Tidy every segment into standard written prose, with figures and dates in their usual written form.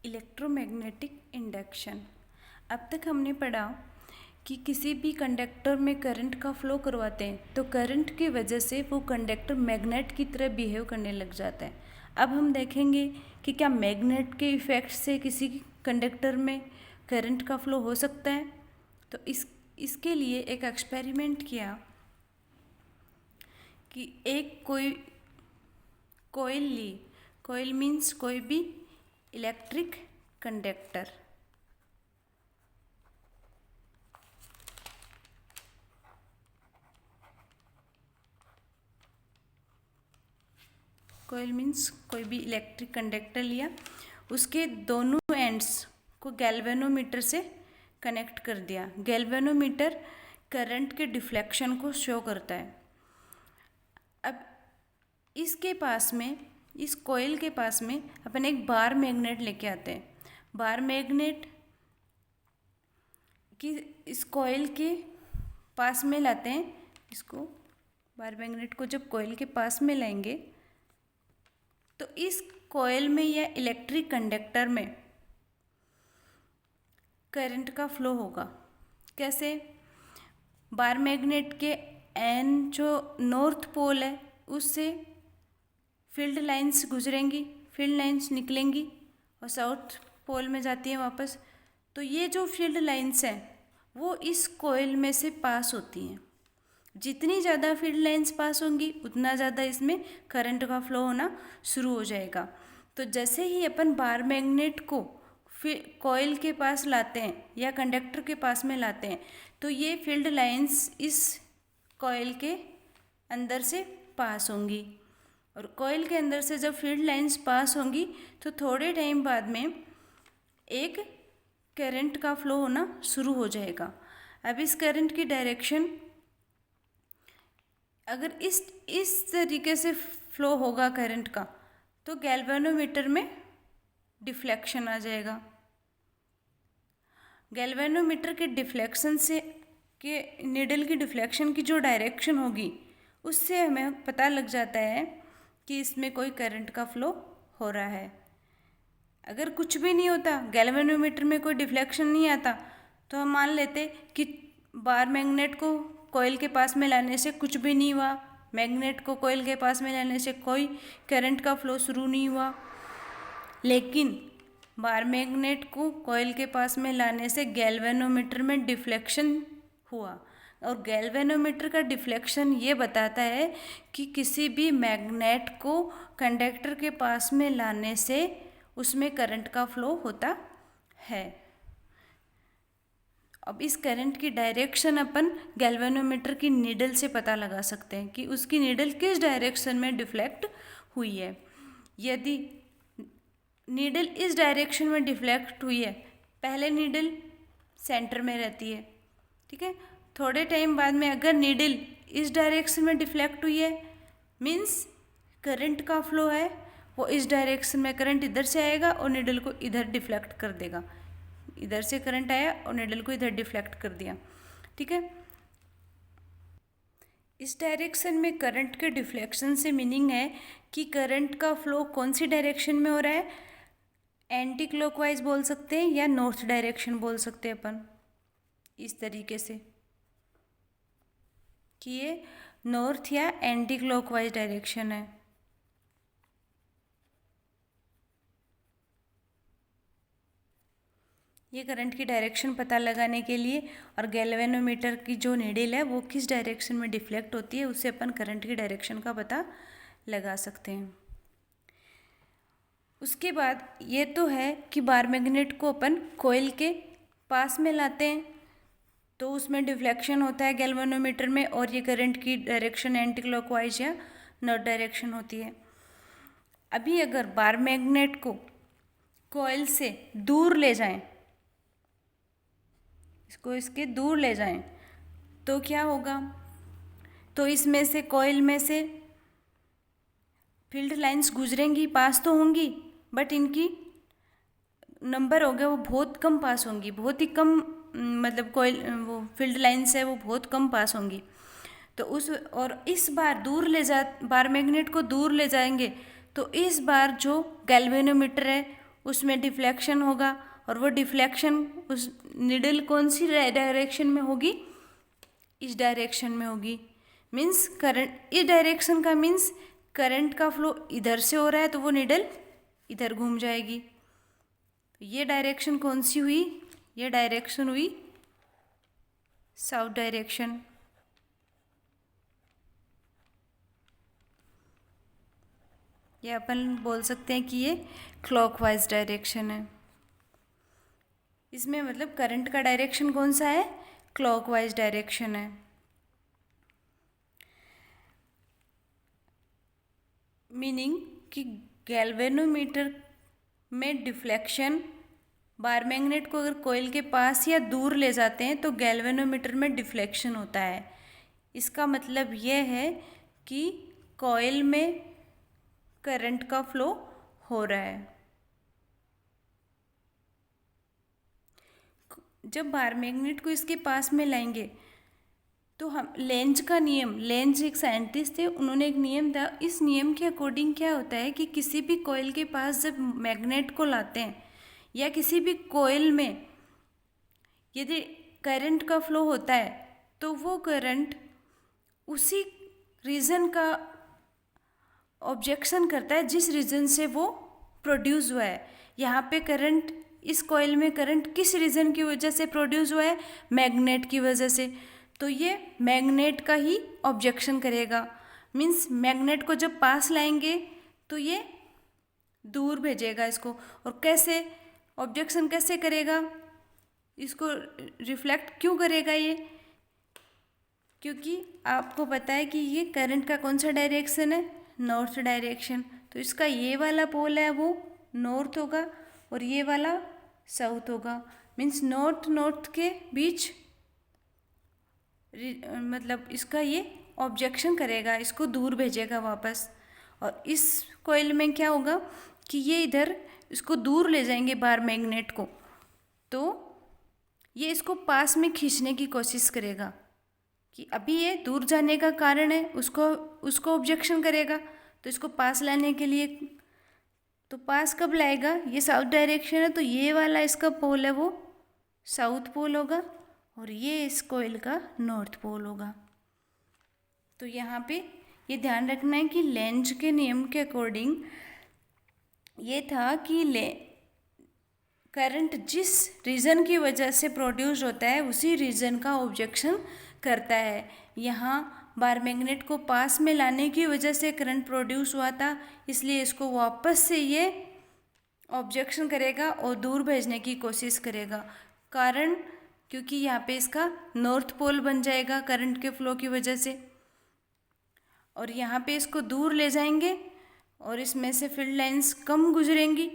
Electromagnetic induction. अब तक हमने पढ़ा कि किसी भी कंडक्टर में करंट का फ्लो करवाते हैं तो करंट की वजह से वो कंडक्टर मैग्नेट की तरह बिहेव करने लग जाता है। अब हम देखेंगे कि क्या मैग्नेट के इफ़ेक्ट से किसी कंडक्टर में करंट का फ्लो हो सकता है। तो इसके लिए एक एक्सपेरिमेंट किया कि एक कोयल ली। कोयल मीन्स कोई भी इलेक्ट्रिक कंडक्टर। कोयल मीन्स कोई भी इलेक्ट्रिक कंडक्टर लिया, उसके दोनों एंड्स को गैल्वेनोमीटर से कनेक्ट कर दिया। गैल्वेनोमीटर करंट के डिफ्लेक्शन को शो करता है। अब इसके पास में, इस कोयल के पास में अपन एक बार मैग्नेट लेके आते हैं। बार मैग्नेट की इस कोयल के पास में लाते हैं। इसको बार मैग्नेट को जब कोयल के पास में लाएंगे तो इस कोयल में या इलेक्ट्रिक कंडक्टर में करंट का फ्लो होगा। कैसे? बार मैग्नेट के एन जो नॉर्थ पोल है उससे फील्ड लाइंस गुजरेंगी, फील्ड लाइंस निकलेंगी और साउथ पोल में जाती हैं वापस। तो ये जो फील्ड लाइंस हैं वो इस कोयल में से पास होती हैं। जितनी ज़्यादा फील्ड लाइंस पास होंगी उतना ज़्यादा इसमें करंट का फ्लो होना शुरू हो जाएगा। तो जैसे ही अपन बार मैग्नेट को कोयल के पास लाते हैं या कंडक्टर के पास में लाते हैं तो ये फील्ड लाइंस इस कोयल के अंदर से पास होंगी। और कोयल के अंदर से जब फील्ड लाइंस पास होंगी तो थोड़े टाइम बाद में एक करंट का फ्लो होना शुरू हो जाएगा। अब इस करंट की डायरेक्शन अगर इस तरीके से फ्लो होगा करंट का तो गैल्वेनोमीटर में डिफ्लेक्शन आ जाएगा। गैल्वेनोमीटर के डिफ्लेक्शन से के नीडल की डिफ्लेक्शन की जो डायरेक्शन होगी उससे हमें पता लग जाता है कि इसमें कोई करंट का फ्लो हो रहा है। अगर कुछ भी नहीं होता, गैल्वेनोमीटर में कोई डिफ्लेक्शन नहीं आता, तो हम मान लेते कि बार मैग्नेट को कोयल के पास में लाने से कुछ भी नहीं हुआ, मैग्नेट को कोयल के पास में लाने से कोई करंट का फ्लो शुरू नहीं हुआ। लेकिन बार मैग्नेट को कोयल के पास में लाने से गैल्वेनोमीटर में डिफ्लेक्शन हुआ और गैल्वेनोमीटर का डिफ्लेक्शन ये बताता है कि किसी भी मैग्नेट को कंडक्टर के पास में लाने से उसमें करंट का फ्लो होता है। अब इस करंट की डायरेक्शन अपन गैल्वेनोमीटर की नीडल से पता लगा सकते हैं कि उसकी नीडल किस डायरेक्शन में डिफ्लेक्ट हुई है। यदि नीडल इस डायरेक्शन में डिफ्लेक्ट हुई है, पहले नीडल सेंटर में रहती है, ठीक है। थोड़े टाइम बाद में अगर नीडल इस डायरेक्शन में डिफ्लेक्ट हुई है मीन्स करंट का फ्लो है, वो इस डायरेक्शन में करंट इधर से आएगा और नीडल को इधर डिफ्लेक्ट कर देगा। इधर से करंट आया और नीडल को इधर डिफ्लेक्ट कर दिया, ठीक है। इस डायरेक्शन में करंट के डिफ्लेक्शन से मीनिंग है कि करंट का फ्लो कौन सी डायरेक्शन में हो रहा है, एंटी क्लॉकवाइज बोल सकते हैं या नॉर्थ डायरेक्शन बोल सकते हैं अपन, इस तरीके से कि ये नॉर्थ या एंटी क्लॉकवाइज डायरेक्शन है। ये करंट की डायरेक्शन पता लगाने के लिए और गैल्वेनोमीटर की जो नीडल है वो किस डायरेक्शन में डिफ्लेक्ट होती है उससे अपन करंट की डायरेक्शन का पता लगा सकते हैं। उसके बाद ये तो है कि बार मैग्नेट को अपन कोयल के पास में लाते हैं तो उसमें डिफ्लेक्शन होता है गैल्वेनोमीटर में और ये करंट की डायरेक्शन एंटी क्लॉकवाइज या नॉर्थ डायरेक्शन होती है। अभी अगर बार मैग्नेट को कोयल से दूर ले जाएं, इसको इसके दूर ले जाएं तो क्या होगा, तो इसमें से कोयल में से फील्ड लाइंस गुजरेंगी, पास तो होंगी बट इनकी नंबर हो गया वो बहुत कम पास होंगी, बहुत ही कम, मतलब कोयल वो फील्ड लाइंस है वो बहुत कम पास होंगी। तो उस और इस बार दूर बार मैग्नेट को दूर ले जाएंगे तो इस बार जो गैल्वेनोमीटर है उसमें डिफ्लेक्शन होगा, और वो डिफ्लेक्शन उस निडल कौन सी डायरेक्शन में होगी, इस डायरेक्शन में होगी। मीन्स करंट इस डायरेक्शन का मीन्स करंट का फ्लो इधर से हो रहा है तो वो निडल इधर घूम जाएगी। ये डायरेक्शन कौन सी हुई, ये डायरेक्शन हुई साउथ डायरेक्शन। ये अपन बोल सकते हैं कि ये क्लॉकवाइज डायरेक्शन है। इसमें मतलब करंट का डायरेक्शन कौन सा है, क्लॉकवाइज डायरेक्शन है। मीनिंग कि गैल्वेनोमीटर में डिफ्लेक्शन, बार मैग्नेट को अगर कॉइल के पास या दूर ले जाते हैं तो गैल्वेनोमीटर में डिफ्लेक्शन होता है। इसका मतलब यह है कि कॉइल में करंट का फ्लो हो रहा है। जब बार मैग्नेट को इसके पास में लाएंगे तो हम लेंज का नियम, लेंज एक साइंटिस्ट थे, उन्होंने एक नियम दिया। इस नियम के अकॉर्डिंग क्या होता है कि किसी भी कॉइल के पास जब मैग्नेट को लाते हैं या किसी भी कॉइल में यदि करंट का फ्लो होता है तो वो करंट उसी रीजन का ऑब्जेक्शन करता है जिस रीजन से वो प्रोड्यूस हुआ है। यहाँ पे करंट, इस कॉइल में करंट किस रीजन की वजह से प्रोड्यूस हुआ है, मैग्नेट की वजह से, तो ये मैग्नेट का ही ऑब्जेक्शन करेगा। मीन्स मैग्नेट को जब पास लाएंगे तो ये दूर भेजेगा इसको। और कैसे ऑब्जेक्शन कैसे करेगा, इसको रिफ्लेक्ट क्यों करेगा ये, क्योंकि आपको पता है कि ये करंट का कौन सा डायरेक्शन है, नॉर्थ डायरेक्शन। तो इसका ये वाला पोल है वो नॉर्थ होगा और ये वाला साउथ होगा। मीन्स नॉर्थ नॉर्थ के बीच मतलब इसका ये ऑब्जेक्शन करेगा, इसको दूर भेजेगा वापस। और इस कॉइल में क्या होगा कि ये इधर इसको दूर ले जाएंगे बार मैग्नेट को, तो ये इसको पास में खींचने की कोशिश करेगा कि अभी ये दूर जाने का कारण है, उसको ऑब्जेक्शन करेगा। तो इसको पास लाने के लिए, तो पास कब लाएगा, ये साउथ डायरेक्शन है तो ये वाला इसका पोल है वो साउथ पोल होगा और ये इस कॉइल का नॉर्थ पोल होगा। तो यहाँ पे ये ध्यान रखना है कि लेंज के नियम के अकॉर्डिंग ये था कि करंट जिस रीजन की वजह से प्रोड्यूस होता है उसी रीजन का ऑब्जेक्शन करता है। यहाँ बार मैग्नेट को पास में लाने की वजह से करंट प्रोड्यूस हुआ था, इसलिए इसको वापस से ये ऑब्जेक्शन करेगा और दूर भेजने की कोशिश करेगा। कारण क्योंकि यहाँ पे इसका नॉर्थ पोल बन जाएगा करंट के फ्लो की वजह से, और यहाँ पे इसको दूर ले जाएंगे और इसमें से फील्ड लाइंस कम गुजरेंगी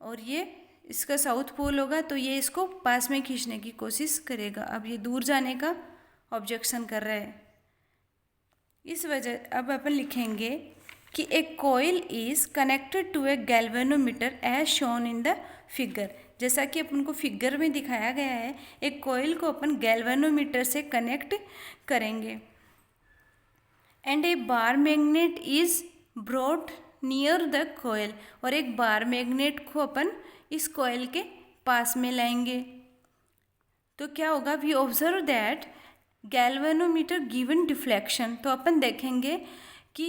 और ये इसका साउथ पोल होगा तो ये इसको पास में खींचने की कोशिश करेगा। अब ये दूर जाने का ऑब्जेक्शन कर रहा है। इस वजह अब अपन लिखेंगे कि a coil is connected to a galvanometer as shown in the figure. जैसा कि अपन को फिगर में दिखाया गया है, एक कॉइल को अपन गैल्वेनोमीटर से कनेक्ट करेंगे। And A bar magnet is brought near the coil, और एक बार मैग्नेट को अपन इस कॉइल के पास में लाएंगे तो क्या होगा, we observe that galvanometer given deflection. तो अपन देखेंगे कि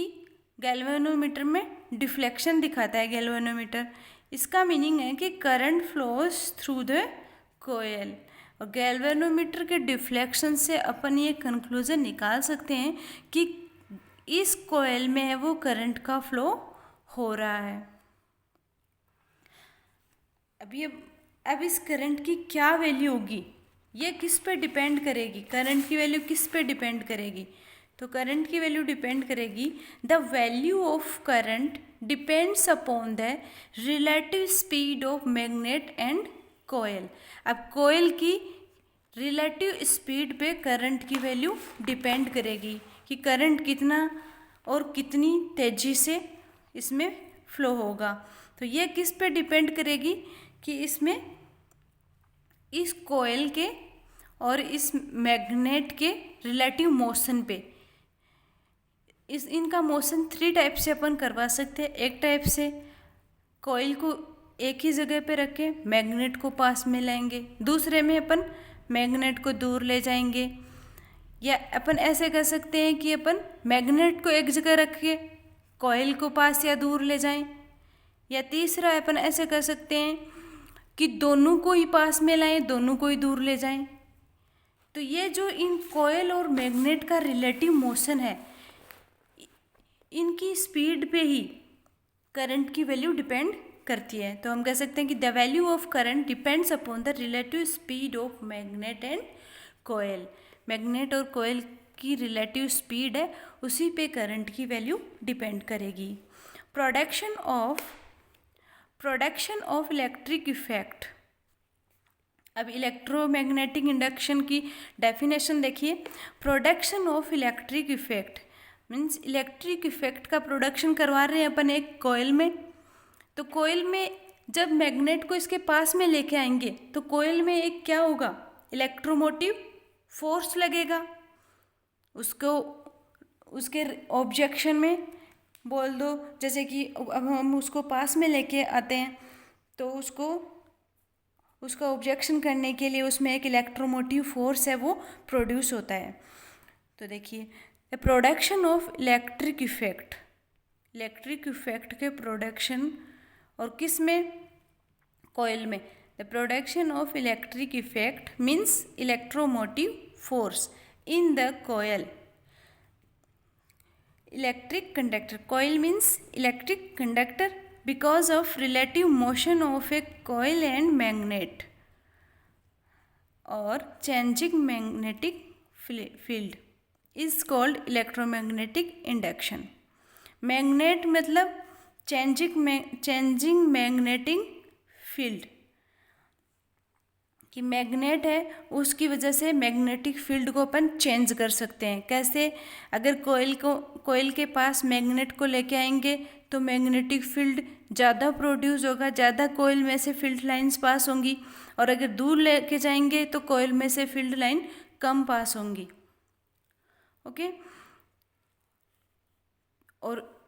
गैल्वेनोमीटर में डिफ्लेक्शन दिखाता है गैल्वेनोमीटर। इसका मीनिंग है कि current flows through the coil, और गैल्वेनोमीटर के डिफ्लेक्शन से अपन ये कंक्लूजन निकाल सकते हैं कि इस कॉइल में है वो करंट का फ्लो हो रहा है। अब इस करंट की क्या वैल्यू होगी, ये किस पे डिपेंड करेगी, करंट की वैल्यू किस पे डिपेंड करेगी, तो करंट की वैल्यू डिपेंड करेगी, the value of current depends upon the relative speed of magnet and coil. अब कॉइल की रिलेटिव स्पीड पे करंट की वैल्यू डिपेंड करेगी कि करंट कितना और कितनी तेज़ी से इसमें फ्लो होगा। तो ये किस पे डिपेंड करेगी कि इसमें इस कॉइल के और इस मैग्नेट के रिलेटिव मोशन पे। इनका मोशन 3 टाइप से अपन करवा सकते हैं। एक टाइप से कॉइल को एक ही जगह पे रख के मैग्नेट को पास में लाएंगे, दूसरे में अपन मैग्नेट को दूर ले जाएंगे। या अपन ऐसे कर सकते हैं कि अपन मैग्नेट को एक जगह रख के कॉइल को पास या दूर ले जाएं। या तीसरा अपन ऐसे कर सकते हैं कि दोनों को ही पास में लाएं, दोनों को ही दूर ले जाएं। तो ये जो इन कॉइल और मैग्नेट का रिलेटिव मोशन है, इनकी स्पीड पे ही करंट की वैल्यू डिपेंड करती है। तो हम कह सकते हैं कि the value of current depends upon the relative speed of magnet and coil. Magnet और कॉइल की रिलेटिव स्पीड है, उसी पे करंट की वैल्यू डिपेंड करेगी। Production of electric effect. अब इलेक्ट्रोमैग्नेटिक इंडक्शन की डेफिनेशन देखिए। Production of electric effect means electric effect का प्रोडक्शन करवा रहे हैं अपन एक कॉइल में। तो कॉइल में जब मैग्नेट को इसके पास में लेके आएंगे तो कॉइल में एक क्या होगा, इलेक्ट्रोमोटिव फोर्स लगेगा। उसको उसके ऑब्जेक्शन में बोल दो, जैसे कि अब हम उसको पास में लेके आते हैं तो उसका ऑब्जेक्शन करने के लिए उसमें एक इलेक्ट्रोमोटिव फोर्स है वो प्रोड्यूस होता है। तो देखिए the production of electric effect के प्रोडक्शन और किस में, कॉइल में। The production of electric effect means electromotive force in the coil. Electric conductor, coil means electric conductor because of relative motion of a coil and magnet or changing magnetic field is called electromagnetic induction। Magnet मतलब changing magnetic field, कि magnet है उसकी वजह से magnetic field को अपन change कर सकते हैं। कैसे, अगर कॉइल के पास मैग्नेट को लेके आएंगे तो मैग्नेटिक फील्ड ज़्यादा प्रोड्यूस होगा, ज़्यादा कॉइल में से फील्ड लाइंस पास होंगी। और अगर दूर लेके जाएंगे तो कॉइल में से फील्ड लाइन कम पास होंगी। ओके, और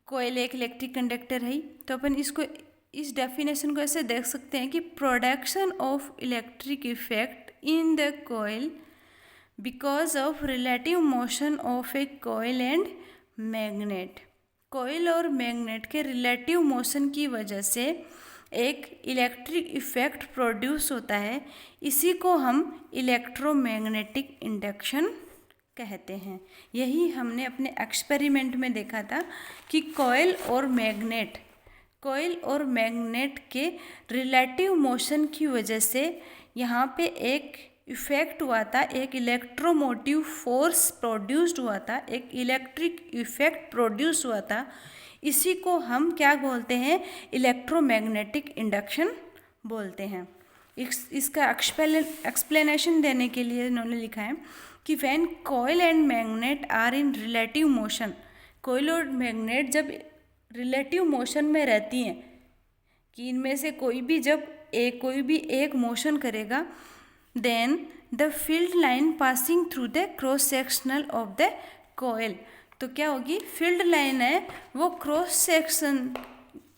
कॉइल एक इलेक्ट्रिक कंडक्टर है। तो अपन इस डेफिनेशन को ऐसे देख सकते हैं कि production of electric effect in the coil because of relative motion of A coil and magnet. Coil और मैग्नेट के रिलेटिव मोशन की वजह से एक इलेक्ट्रिक इफेक्ट प्रोड्यूस होता है, इसी को हम इलेक्ट्रोमैग्नेटिक इंडक्शन कहते हैं। यही हमने अपने एक्सपेरिमेंट में देखा था कि कॉइल और मैग्नेट के रिलेटिव मोशन की वजह से यहाँ पे एक इफेक्ट हुआ था, एक इलेक्ट्रोमोटिव फोर्स प्रोड्यूस्ड हुआ था, एक इलेक्ट्रिक इफेक्ट प्रोड्यूस हुआ था। इसी को हम क्या बोलते हैं, इलेक्ट्रोमैग्नेटिक इंडक्शन बोलते हैं। इसका एक्सप्लेनेशन देने के लिए इन्होंने लिखा है कि when coil and magnet are in relative motion, coil और मैग्नेट जब रिलेटिव मोशन में रहती हैं, कि इनमें से कोई भी एक मोशन करेगा, then the field line passing through the cross sectional of the coil. तो क्या होगी, फील्ड लाइन है वो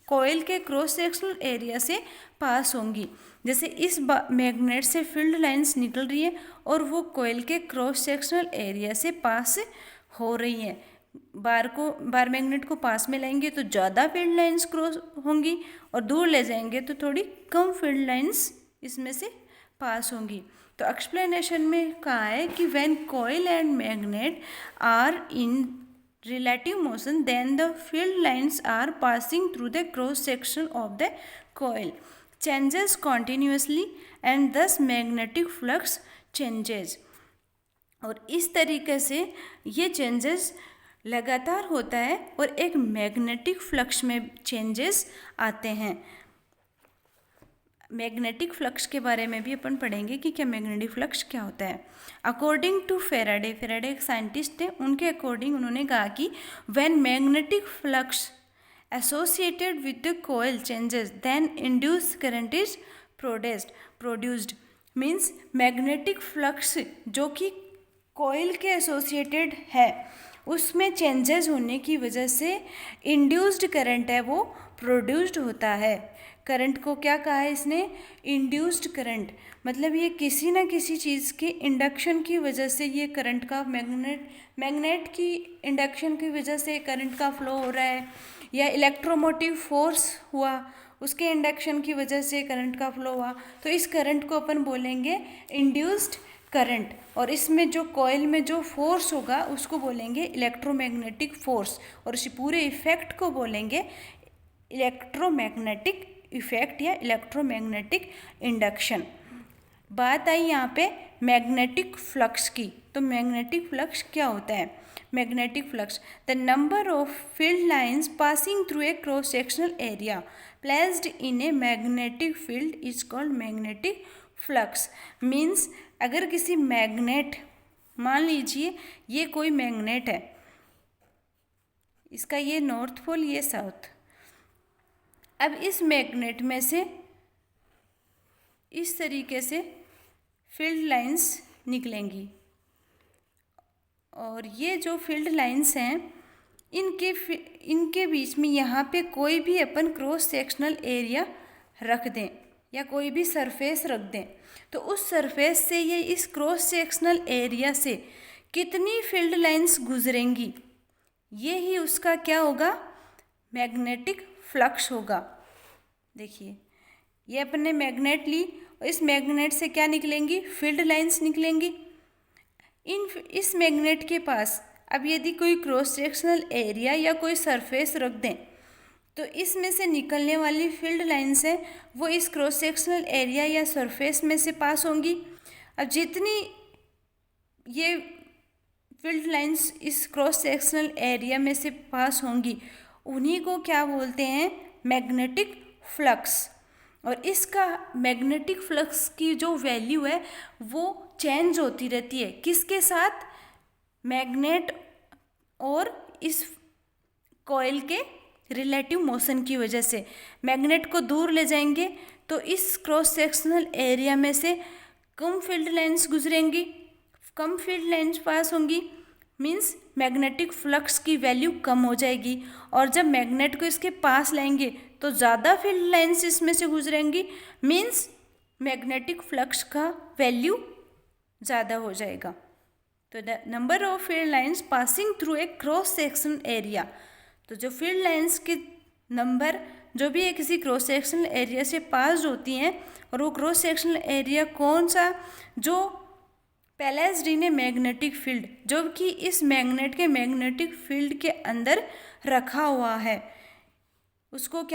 कॉइल के क्रॉस सेक्शनल एरिया से पास होंगी। जैसे इस मैग्नेट से फील्ड लाइंस निकल रही है और वो कॉइल के क्रॉस सेक्शनल एरिया से पास हो रही है। बार मैग्नेट को पास में लाएंगे तो ज़्यादा फील्ड लाइंस क्रॉस होंगी और दूर ले जाएंगे तो थोड़ी कम फील्ड लाइंस इसमें से पास होंगी। तो एक्सप्लेनेशन में कहा है कि when coil and magnet are in relative motion then the field lines are passing through the cross section of the coil changes continuously and thus magnetic flux changes। और इस तरीके से ये चेंजेस लगातार होता है और एक मैग्नेटिक फ्लक्स में चेंजेस आते हैं। मैग्नेटिक फ्लक्स के बारे में भी अपन पढ़ेंगे कि क्या मैग्नेटिक फ्लक्स क्या होता है। अकॉर्डिंग टू फेराडे एक साइंटिस्ट हैं, उनके अकॉर्डिंग उन्होंने कहा कि when magnetic flux associated with the coil changes then induce current is produced. Means magnetic flux जो कि कॉइल के एसोसिएटेड है उसमें चेंजेस होने की वजह से इंड्यूस्ड करंट है वो प्रोड्यूस्ड होता है। करंट को क्या कहा है इसने? Induced current. मतलब ये किसी ना किसी चीज़ के इंडक्शन की वजह से ये करंट का मैग्नेट की इंडक्शन की वजह से करंट का फ्लो हो रहा है, या इलेक्ट्रोमोटिव फोर्स हुआ उसके इंडक्शन की वजह से करंट का फ्लो हुआ, तो इस करंट को अपन बोलेंगे इंड्यूस्ड करंट। और इसमें जो कॉइल में जो फोर्स होगा उसको बोलेंगे इलेक्ट्रोमैग्नेटिक फोर्स, और इस पूरे इफेक्ट को बोलेंगे इलेक्ट्रोमैग्नेटिक इफेक्ट या इलेक्ट्रोमैग्नेटिक इंडक्शन। बात आई यहाँ पे मैग्नेटिक फ्लक्स की। तो मैग्नेटिक फ्लक्स क्या होता है? Magnetic flux, the number of field lines passing through a cross sectional area placed in a magnetic field is called magnetic flux. Means अगर किसी मैग्नेट, मान लीजिए ये कोई मैग्नेट है, इसका ये नॉर्थ पोल ये साउथ, अब इस मैग्नेट में से इस तरीके से फील्ड लाइंस निकलेंगी, और ये जो फील्ड लाइंस हैं इनके बीच में यहाँ पे कोई भी अपन क्रॉस सेक्शनल एरिया रख दें या कोई भी सरफेस रख दें, तो उस सरफेस से ये इस क्रॉस सेक्शनल एरिया से कितनी फील्ड लाइंस गुजरेंगी, ये ही उसका क्या होगा? मैग्नेटिक फ्लक्स होगा। देखिए ये अपन ने मैग्नेट ली और इस मैग्नेट से क्या निकलेंगी? फील्ड लाइंस निकलेंगी। इस मैग्नेट के पास अब यदि कोई क्रॉस सेक्शनल एरिया या कोई सरफेस रख दें तो इसमें से निकलने वाली फील्ड लाइंस है वो इस क्रॉस सेक्शनल एरिया या सरफेस में से पास होंगी। अब जितनी ये फील्ड लाइंस इस क्रॉस सेक्शनल एरिया में से पास होंगी उन्हीं को क्या बोलते हैं? Magnetic flux. और इसका मैग्नेटिक फ्लक्स की जो वैल्यू है वो चेंज होती रहती है, किसके साथ? मैग्नेट और इस कॉइल के रिलेटिव मोशन की वजह से। मैग्नेट को दूर ले जाएंगे तो इस क्रॉस सेक्शनल एरिया में से कम फील्ड लाइंस गुजरेंगी, कम फील्ड लाइंस पास होंगी, मीन्स मैग्नेटिक फ्लक्स की वैल्यू कम हो जाएगी। और जब मैग्नेट को इसके पास लाएंगे तो ज़्यादा फील्ड लाइंस इसमें से गुजरेंगी, मीन्स मैग्नेटिक फ्लक्स का वैल्यू ज़्यादा हो जाएगा। तो the number of field lines passing through a cross section area, तो जो फील्ड लाइंस के नंबर जो भी है किसी क्रॉस सेक्शनल एरिया से पास होती हैं, और वो क्रॉस सेक्शनल एरिया कौन सा? जो placed in a magnetic field, जो कि इस मैग्नेट के मैग्नेटिक फील्ड के अंदर रखा हुआ है, उसको क्या